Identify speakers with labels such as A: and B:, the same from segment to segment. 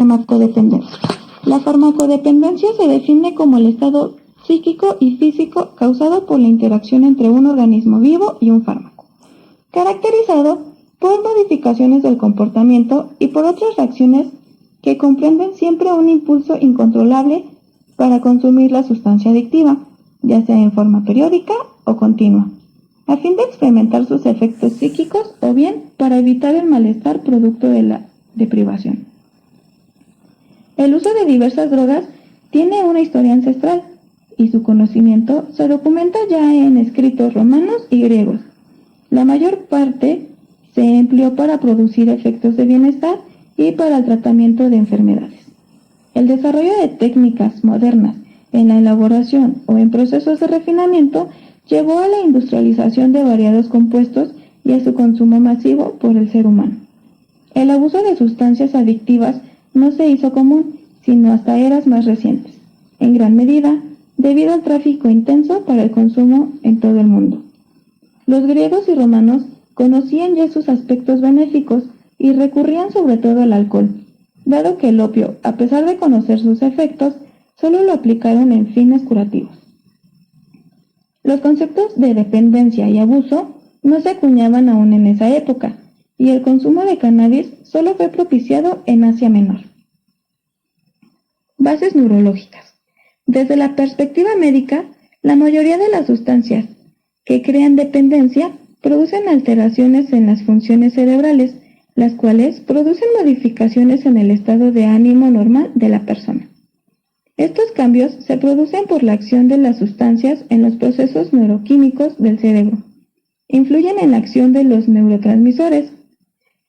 A: farmacodependencia. La farmacodependencia se define como el estado psíquico y físico causado por la interacción entre un organismo vivo y un fármaco, caracterizado por modificaciones del comportamiento y por otras reacciones que comprenden siempre un impulso incontrolable para consumir la sustancia adictiva, ya sea en forma periódica o continua, a fin de experimentar sus efectos psíquicos o bien para evitar el malestar producto de la deprivación. El uso de diversas drogas tiene una historia ancestral y su conocimiento se documenta ya en escritos romanos y griegos. La mayor parte se empleó para producir efectos de bienestar y para el tratamiento de enfermedades. El desarrollo de técnicas modernas en la elaboración o en procesos de refinamiento llevó a la industrialización de variados compuestos y a su consumo masivo por el ser humano. El abuso de sustancias adictivas no se hizo común, sino hasta eras más recientes, en gran medida debido al tráfico intenso para el consumo en todo el mundo. Los griegos y romanos conocían ya sus aspectos benéficos y recurrían sobre todo al alcohol, dado que el opio, a pesar de conocer sus efectos, solo lo aplicaron en fines curativos. Los conceptos de dependencia y abuso no se acuñaban aún en esa época, y el consumo de cannabis solo fue propiciado en Asia Menor. Bases neurológicas. Desde la perspectiva médica, la mayoría de las sustancias que crean dependencia producen alteraciones en las funciones cerebrales, las cuales producen modificaciones en el estado de ánimo normal de la persona. Estos cambios se producen por la acción de las sustancias en los procesos neuroquímicos del cerebro. Influyen en la acción de los neurotransmisores.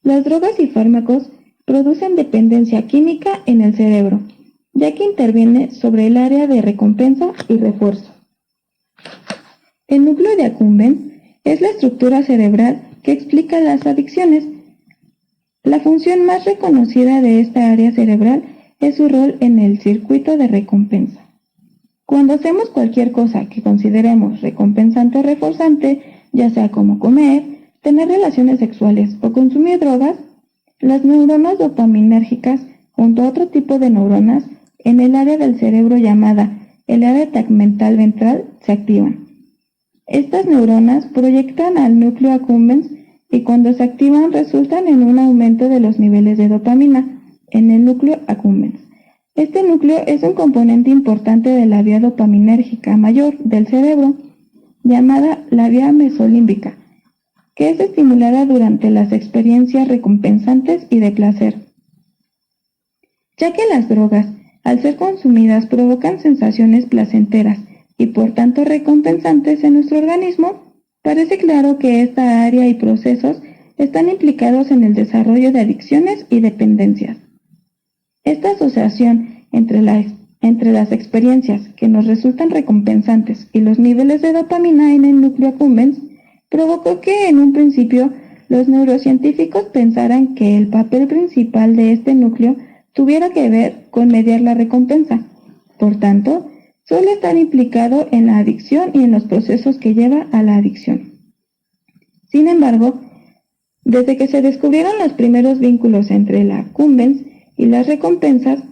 A: Las drogas y fármacos producen dependencia química en el cerebro, ya que interviene sobre el área de recompensa y refuerzo. El núcleo de accumbens es la estructura cerebral que explica las adicciones. La función más reconocida de esta área cerebral es su rol en el circuito de recompensa. Cuando hacemos cualquier cosa que consideremos recompensante o reforzante, ya sea como comer, tener relaciones sexuales o consumir drogas, las neuronas dopaminérgicas junto a otro tipo de neuronas en el área del cerebro llamada el área tegmental ventral se activan. Estas neuronas proyectan al núcleo accumbens y cuando se activan resultan en un aumento de los niveles de dopamina en el núcleo accumbens. Este núcleo es un componente importante de la vía dopaminérgica mayor del cerebro, llamada la vía mesolímbica, que es estimulada durante las experiencias recompensantes y de placer. Ya que las drogas, al ser consumidas, provocan sensaciones placenteras y por tanto recompensantes en nuestro organismo, parece claro que esta área y procesos están implicados en el desarrollo de adicciones y dependencias. Esta asociación entre las experiencias que nos resultan recompensantes y los niveles de dopamina en el núcleo accumbens provocó que en un principio los neurocientíficos pensaran que el papel principal de este núcleo tuviera que ver con mediar la recompensa. Por tanto, suele estar implicado en la adicción y en los procesos que lleva a la adicción. Sin embargo, desde que se descubrieron los primeros vínculos entre la accumbens y las recompensas,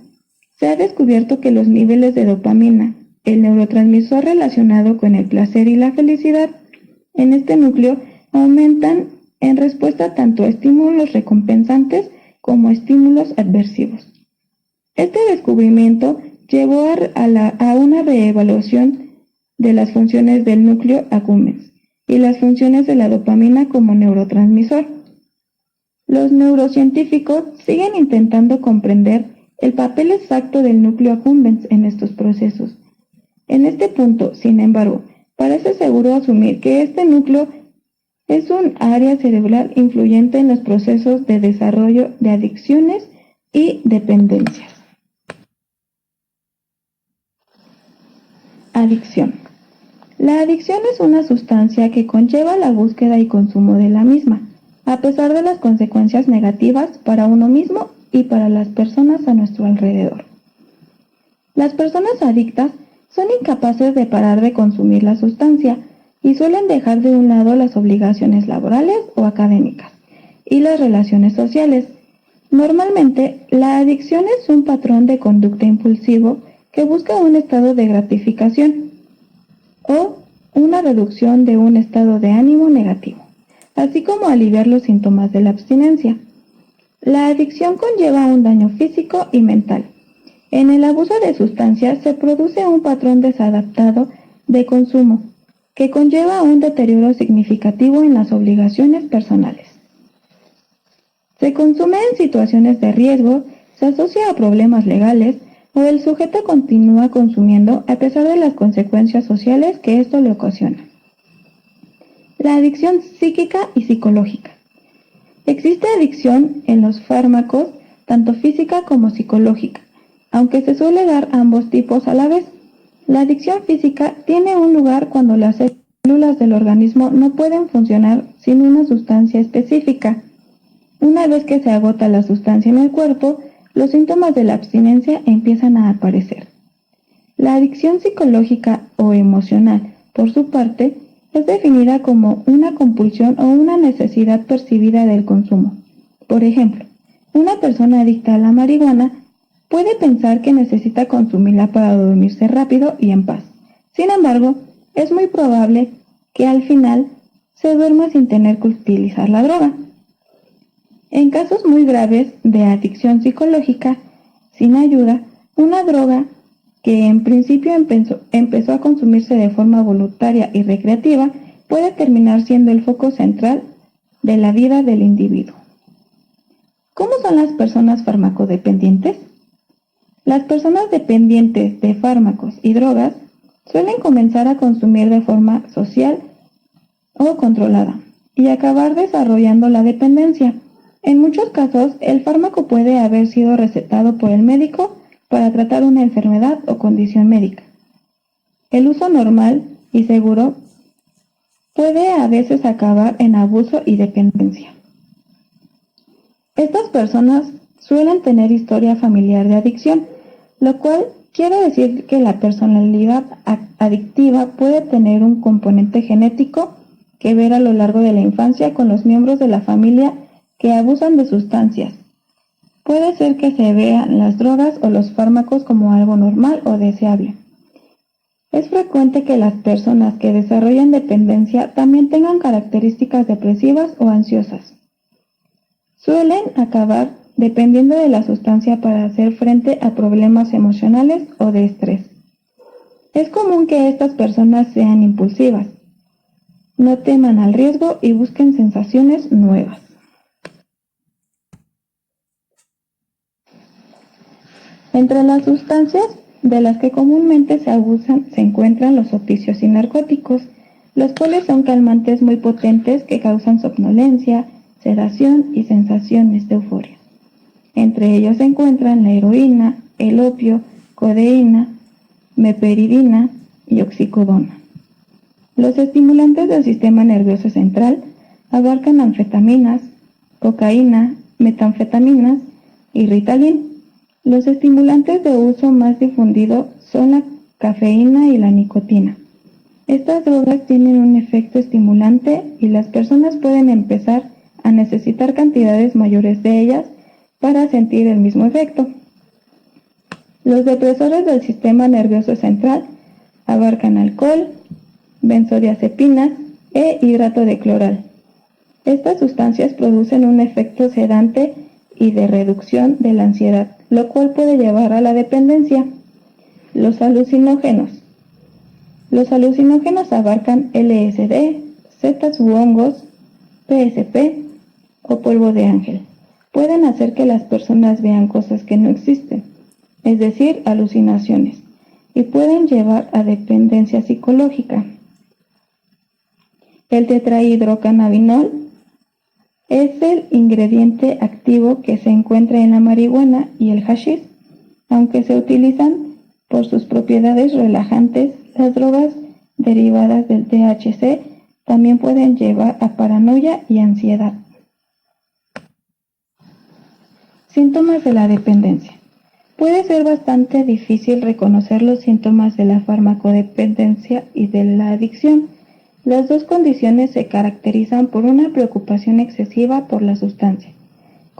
A: se ha descubierto que los niveles de dopamina, el neurotransmisor relacionado con el placer y la felicidad, en este núcleo aumentan en respuesta tanto a estímulos recompensantes como a estímulos adversivos. Este descubrimiento llevó a una reevaluación de las funciones del núcleo accumbens y las funciones de la dopamina como neurotransmisor. Los neurocientíficos siguen intentando comprender el papel exacto del núcleo accumbens en estos procesos. En este punto, sin embargo, parece seguro asumir que este núcleo es un área cerebral influyente en los procesos de desarrollo de adicciones y dependencias. Adicción. La adicción es una sustancia que conlleva la búsqueda y consumo de la misma, a pesar de las consecuencias negativas para uno mismo y para las personas a nuestro alrededor. Las personas adictas son incapaces de parar de consumir la sustancia y suelen dejar de un lado las obligaciones laborales o académicas y las relaciones sociales, Normalmente, la adicción es un patrón de conducta impulsivo que busca un estado de gratificación o una reducción de un estado de ánimo negativo, así como aliviar los síntomas de la abstinencia. La adicción conlleva un daño físico y mental. En el abuso de sustancias se produce un patrón desadaptado de consumo que conlleva un deterioro significativo en las obligaciones personales. Se consume en situaciones de riesgo, se asocia a problemas legales o el sujeto continúa consumiendo a pesar de las consecuencias sociales que esto le ocasiona. La adicción psíquica y psicológica. Existe adicción en los fármacos, tanto física como psicológica, aunque se suele dar ambos tipos a la vez. La adicción física tiene un lugar cuando las células del organismo no pueden funcionar sin una sustancia específica. Una vez que se agota la sustancia en el cuerpo, los síntomas de la abstinencia empiezan a aparecer. La adicción psicológica o emocional, por su parte, es definida como una compulsión o una necesidad percibida del consumo. Por ejemplo, una persona adicta a la marihuana puede pensar que necesita consumirla para dormirse rápido y en paz. Sin embargo, es muy probable que al final se duerma sin tener que utilizar la droga. En casos muy graves de adicción psicológica, sin ayuda, una droga que en principio empezó a consumirse de forma voluntaria y recreativa, puede terminar siendo el foco central de la vida del individuo. ¿Cómo son las personas farmacodependientes? Las personas dependientes de fármacos y drogas suelen comenzar a consumir de forma social o controlada y acabar desarrollando la dependencia. En muchos casos, el fármaco puede haber sido recetado por el médico para tratar una enfermedad o condición médica. El uso normal y seguro puede a veces acabar en abuso y dependencia. Estas personas suelen tener historia familiar de adicción, lo cual quiere decir que la personalidad adictiva puede tener un componente genético que ver a lo largo de la infancia con los miembros de la familia que abusan de sustancias. Puede ser que se vean las drogas o los fármacos como algo normal o deseable. Es frecuente que las personas que desarrollan dependencia también tengan características depresivas o ansiosas. Suelen acabar dependiendo de la sustancia para hacer frente a problemas emocionales o de estrés. Es común que estas personas sean impulsivas, no teman al riesgo y busquen sensaciones nuevas. Entre las sustancias de las que comúnmente se abusan se encuentran los opiáceos y narcóticos, los cuales son calmantes muy potentes que causan somnolencia, sedación y sensaciones de euforia. Entre ellos se encuentran la heroína, el opio, codeína, meperidina y oxicodona. Los estimulantes del sistema nervioso central abarcan anfetaminas, cocaína, metanfetaminas y Ritalin. Los estimulantes de uso más difundido son la cafeína y la nicotina. Estas drogas tienen un efecto estimulante y las personas pueden empezar a necesitar cantidades mayores de ellas para sentir el mismo efecto. Los depresores del sistema nervioso central abarcan alcohol, benzodiazepinas e hidrato de cloral. Estas sustancias producen un efecto sedante y de reducción de la ansiedad, lo cual puede llevar a la dependencia. Los alucinógenos. Los alucinógenos abarcan LSD, setas u hongos, PSP o polvo de ángel. Pueden hacer que las personas vean cosas que no existen, es decir, alucinaciones, y pueden llevar a dependencia psicológica. El tetrahidrocannabinol es el ingrediente activo que se encuentra en la marihuana y el hashish. Aunque se utilizan por sus propiedades relajantes, las drogas derivadas del THC también pueden llevar a paranoia y ansiedad. Síntomas de la dependencia. Puede ser bastante difícil reconocer los síntomas de la farmacodependencia y de la adicción. Las dos condiciones se caracterizan por una preocupación excesiva por la sustancia,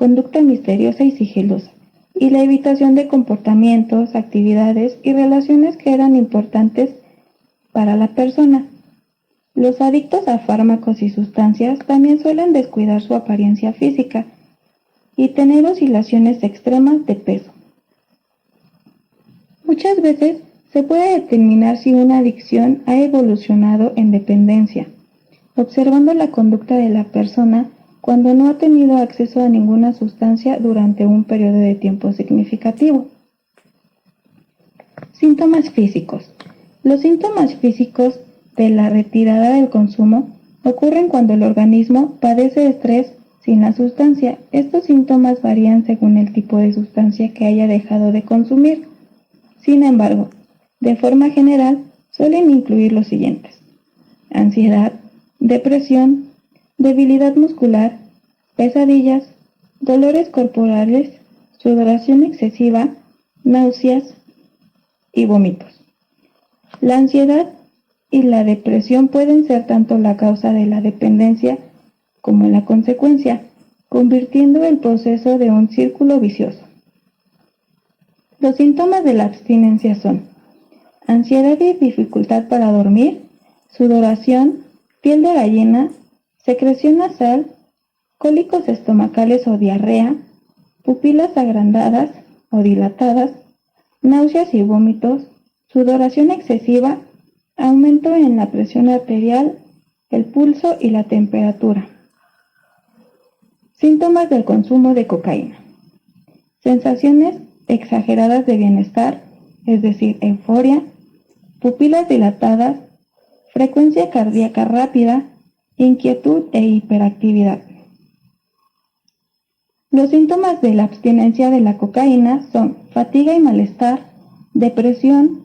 A: conducta misteriosa y sigilosa, y la evitación de comportamientos, actividades y relaciones que eran importantes para la persona. Los adictos a fármacos y sustancias también suelen descuidar su apariencia física y tener oscilaciones extremas de peso. Muchas veces se puede determinar si una adicción ha evolucionado en dependencia, observando la conducta de la persona cuando no ha tenido acceso a ninguna sustancia durante un periodo de tiempo significativo. Síntomas físicos. Los síntomas físicos de la retirada del consumo ocurren cuando el organismo padece estrés sin la sustancia. Estos síntomas varían según el tipo de sustancia que haya dejado de consumir. Sin embargo, de forma general, suelen incluir los siguientes: ansiedad, depresión, debilidad muscular, pesadillas, dolores corporales, sudoración excesiva, náuseas y vómitos. La ansiedad y la depresión pueden ser tanto la causa de la dependencia como la consecuencia, convirtiendo el proceso de un círculo vicioso. Los síntomas de la abstinencia son ansiedad y dificultad para dormir, sudoración, piel de gallina, secreción nasal, cólicos estomacales o diarrea, pupilas agrandadas o dilatadas, náuseas y vómitos, sudoración excesiva, aumento en la presión arterial, el pulso y la temperatura. Síntomas del consumo de cocaína. Sensaciones exageradas de bienestar, es decir, euforia, pupilas dilatadas, frecuencia cardíaca rápida, inquietud e hiperactividad. Los síntomas de la abstinencia de la cocaína son fatiga y malestar, depresión,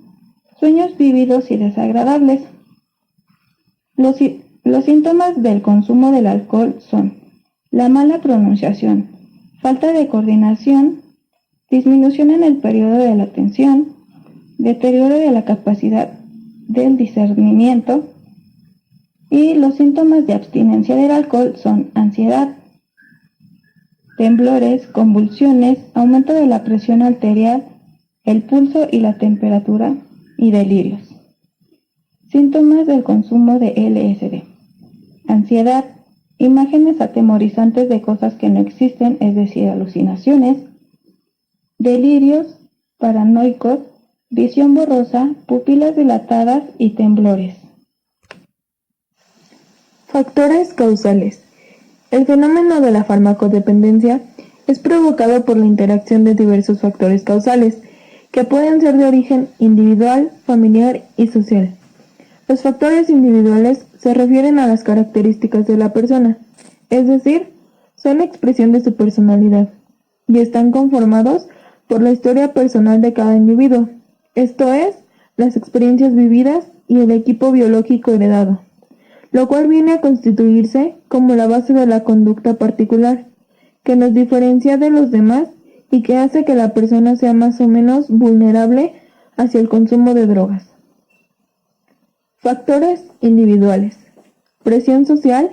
A: sueños vívidos y desagradables. Los síntomas del consumo del alcohol son la mala pronunciación, falta de coordinación, disminución en el periodo de la atención, deterioro de la capacidad del discernimiento, y los síntomas de abstinencia del alcohol son ansiedad, temblores, convulsiones, aumento de la presión arterial, el pulso y la temperatura y delirios. Síntomas del consumo de LSD. Ansiedad, imágenes atemorizantes de cosas que no existen, es decir, alucinaciones, delirios paranoicos, visión borrosa, pupilas dilatadas y temblores. Factores causales. El fenómeno de la farmacodependencia es provocado por la interacción de diversos factores causales, que pueden ser de origen individual, familiar y social. Los factores individuales se refieren a las características de la persona, es decir, son expresión de su personalidad, y están conformados por la historia personal de cada individuo, esto es, las experiencias vividas y el equipo biológico heredado, lo cual viene a constituirse como la base de la conducta particular, que nos diferencia de los demás y que hace que la persona sea más o menos vulnerable hacia el consumo de drogas. Factores individuales: presión social,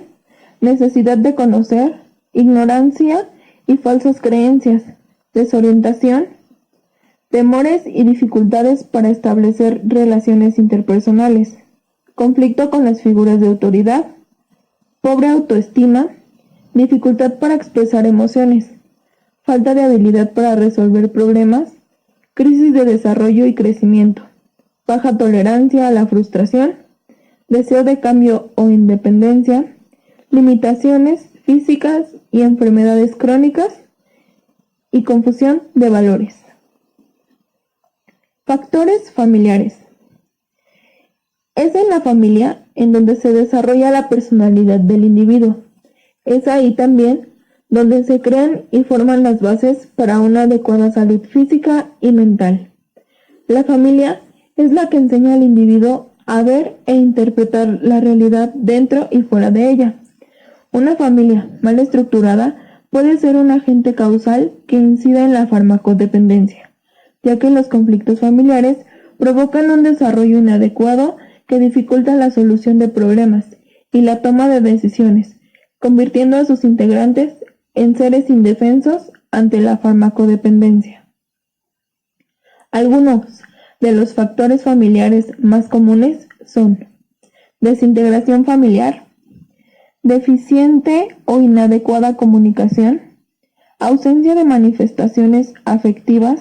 A: necesidad de conocer, ignorancia y falsas creencias, desorientación, temores y dificultades para establecer relaciones interpersonales, conflicto con las figuras de autoridad, pobre autoestima, dificultad para expresar emociones, falta de habilidad para resolver problemas, crisis de desarrollo y crecimiento, baja tolerancia a la frustración, deseo de cambio o independencia, limitaciones físicas y enfermedades crónicas y confusión de valores. Factores familiares. Es en la familia en donde se desarrolla la personalidad del individuo. Es ahí también donde se crean y forman las bases para una adecuada salud física y mental. La familia es la que enseña al individuo a ver e interpretar la realidad dentro y fuera de ella. Una familia mal estructurada puede ser un agente causal que incida en la farmacodependencia, ya que los conflictos familiares provocan un desarrollo inadecuado que dificulta la solución de problemas y la toma de decisiones, convirtiendo a sus integrantes en seres indefensos ante la farmacodependencia. Algunos de los factores familiares más comunes son desintegración familiar, deficiente o inadecuada comunicación, ausencia de manifestaciones afectivas,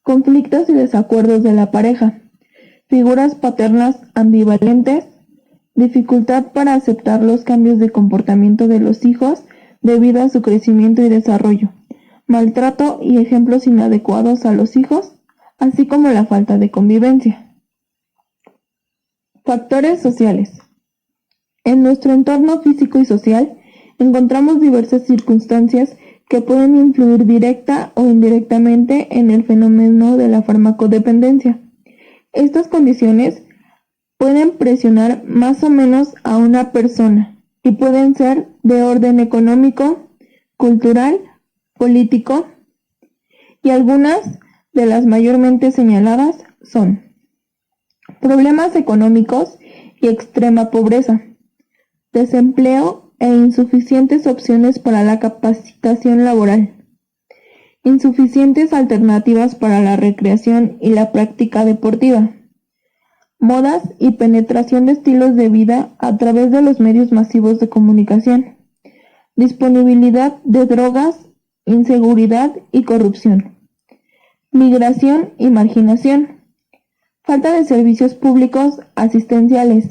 A: conflictos y desacuerdos de la pareja, figuras paternas ambivalentes, dificultad para aceptar los cambios de comportamiento de los hijos debido a su crecimiento y desarrollo, maltrato y ejemplos inadecuados a los hijos, así como la falta de convivencia. Factores sociales. En nuestro entorno físico y social encontramos diversas circunstancias que pueden influir directa o indirectamente en el fenómeno de la farmacodependencia. Estas condiciones pueden presionar más o menos a una persona y pueden ser de orden económico, cultural, político, y algunas de las mayormente señaladas son problemas económicos y extrema pobreza, desempleo e insuficientes opciones para la capacitación laboral, insuficientes alternativas para la recreación y la práctica deportiva, modas y penetración de estilos de vida a través de los medios masivos de comunicación, disponibilidad de drogas, inseguridad y corrupción, migración y marginación, falta de servicios públicos asistenciales,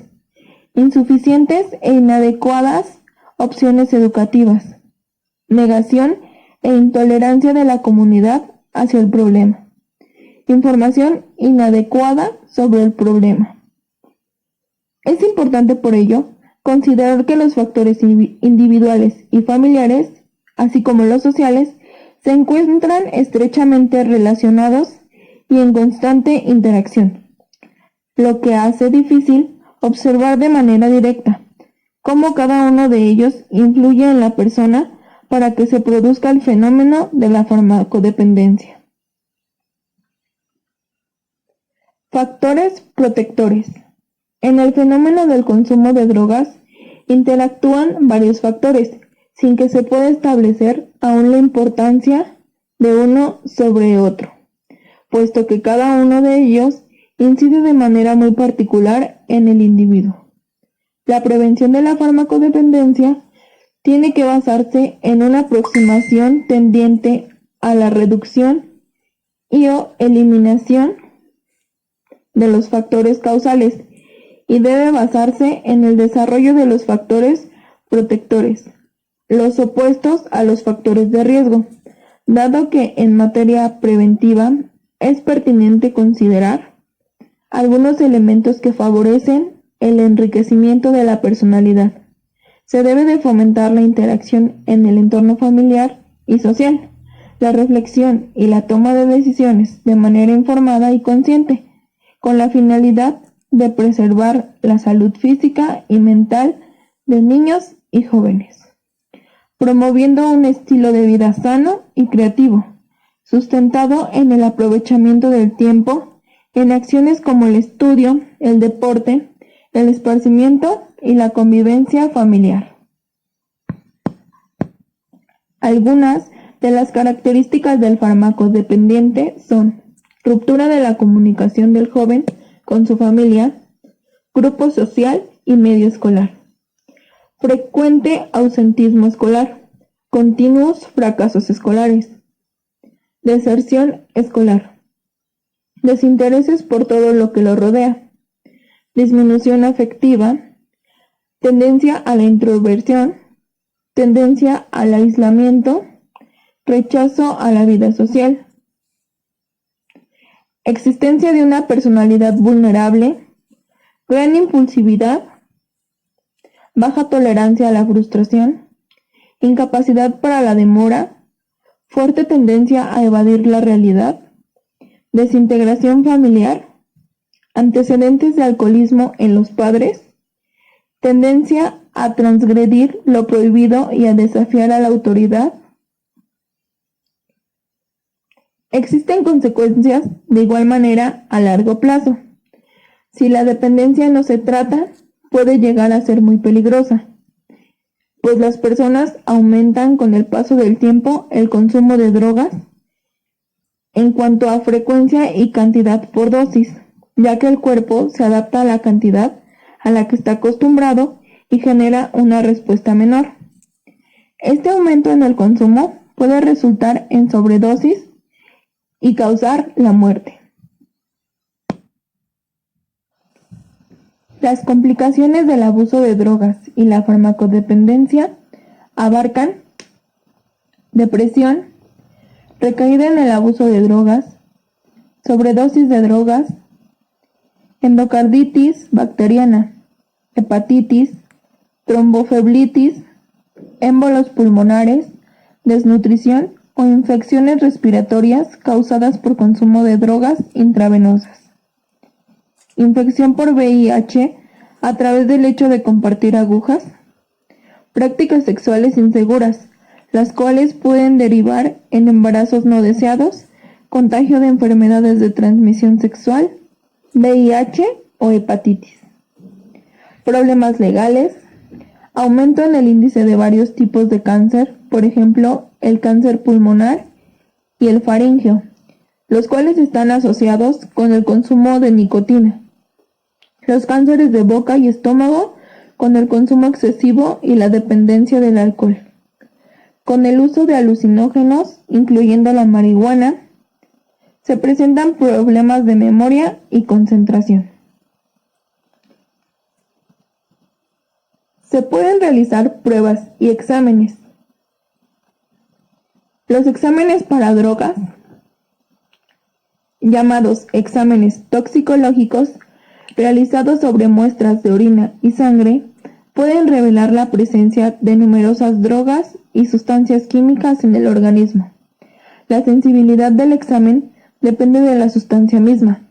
A: insuficientes e inadecuadas opciones educativas, negación e intolerancia de la comunidad hacia el problema, información inadecuada sobre el problema. Es importante por ello considerar que los factores individuales y familiares, así como los sociales, se encuentran estrechamente relacionados y en constante interacción, lo que hace difícil observar de manera directa cómo cada uno de ellos influye en la persona para que se produzca el fenómeno de la farmacodependencia. Factores protectores. En el fenómeno del consumo de drogas interactúan varios factores, sin que se pueda establecer aún la importancia de uno sobre otro, puesto que cada uno de ellos incide de manera muy particular en el individuo. La prevención de la farmacodependencia tiene que basarse en una aproximación tendiente a la reducción y o eliminación de los factores causales y debe basarse en el desarrollo de los factores protectores, los opuestos a los factores de riesgo, dado que en materia preventiva es pertinente considerar algunos elementos que favorecen el enriquecimiento de la personalidad. Se debe de fomentar la interacción en el entorno familiar y social, la reflexión y la toma de decisiones de manera informada y consciente, con la finalidad de preservar la salud física y mental de niños y jóvenes, promoviendo un estilo de vida sano y creativo, sustentado en el aprovechamiento del tiempo, en acciones como el estudio, el deporte, el esparcimiento y la convivencia familiar. Algunas de las características del farmacodependiente son ruptura de la comunicación del joven con su familia, grupo social y medio escolar, frecuente ausentismo escolar, continuos fracasos escolares, deserción escolar, desintereses por todo lo que lo rodea, disminución afectiva, tendencia a la introversión, tendencia al aislamiento, rechazo a la vida social, existencia de una personalidad vulnerable, gran impulsividad, baja tolerancia a la frustración, incapacidad para la demora, fuerte tendencia a evadir la realidad, desintegración familiar, antecedentes de alcoholismo en los padres, tendencia a transgredir lo prohibido y a desafiar a la autoridad. Existen consecuencias de igual manera a largo plazo. Si la dependencia no se trata, puede llegar a ser muy peligrosa. pues las personas aumentan con el paso del tiempo el consumo de drogas en cuanto a frecuencia y cantidad por dosis, ya que el cuerpo se adapta a la cantidad a la que está acostumbrado y genera una respuesta menor. Este aumento en el consumo puede resultar en sobredosis y causar la muerte. Las complicaciones del abuso de drogas y la farmacodependencia abarcan depresión, recaída en el abuso de drogas, sobredosis de drogas, endocarditis bacteriana, hepatitis, tromboflebitis, émbolos pulmonares, desnutrición o infecciones respiratorias causadas por consumo de drogas intravenosas. Infección por VIH a través del hecho de compartir agujas. Prácticas sexuales inseguras, las cuales pueden derivar en embarazos no deseados, contagio de enfermedades de transmisión sexual, VIH o hepatitis. Problemas legales, aumento en el índice de varios tipos de cáncer, por ejemplo, el cáncer pulmonar y el faríngeo, los cuales están asociados con el consumo de nicotina. Los cánceres de boca y estómago con el consumo excesivo y la dependencia del alcohol. Con el uso de alucinógenos, incluyendo la marihuana, se presentan problemas de memoria y concentración. Se pueden realizar pruebas y exámenes. Los exámenes para drogas, llamados exámenes toxicológicos, realizados sobre muestras de orina y sangre, pueden revelar la presencia de numerosas drogas y sustancias químicas en el organismo. La sensibilidad del examen depende de la sustancia misma,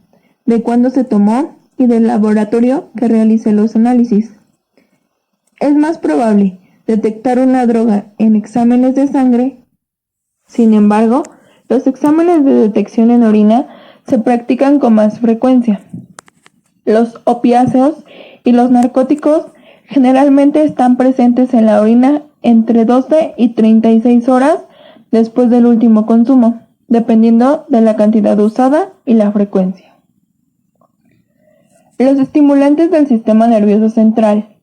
A: de cuándo se tomó y del laboratorio que realice los análisis. Es más probable detectar una droga en exámenes de sangre. Sin embargo, los exámenes de detección en orina se practican con más frecuencia. Los opiáceos y los narcóticos generalmente están presentes en la orina entre 12 y 36 horas después del último consumo, dependiendo de la cantidad usada y la frecuencia. Los estimulantes del sistema nervioso central,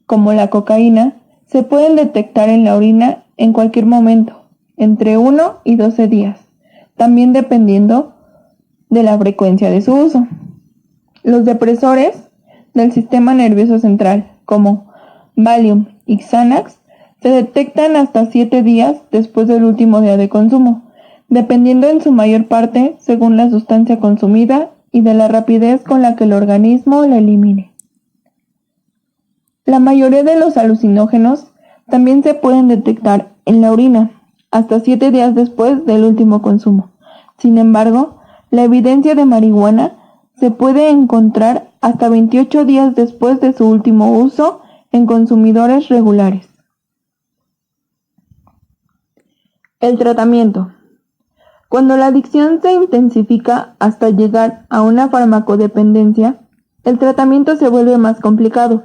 A: como la cocaína, se pueden detectar en la orina en cualquier momento, entre 1 y 12 días, también dependiendo de la frecuencia de su uso. Los depresores del sistema nervioso central, como Valium y Xanax, se detectan hasta 7 días después del último día de consumo, dependiendo en su mayor parte según la sustancia consumida y de la rapidez con la que el organismo la elimine. La mayoría de los alucinógenos también se pueden detectar en la orina hasta 7 días después del último consumo. Sin embargo, la evidencia de marihuana se puede encontrar hasta 28 días después de su último uso en consumidores regulares. El tratamiento. Cuando la adicción se intensifica hasta llegar a una farmacodependencia, el tratamiento se vuelve más complicado.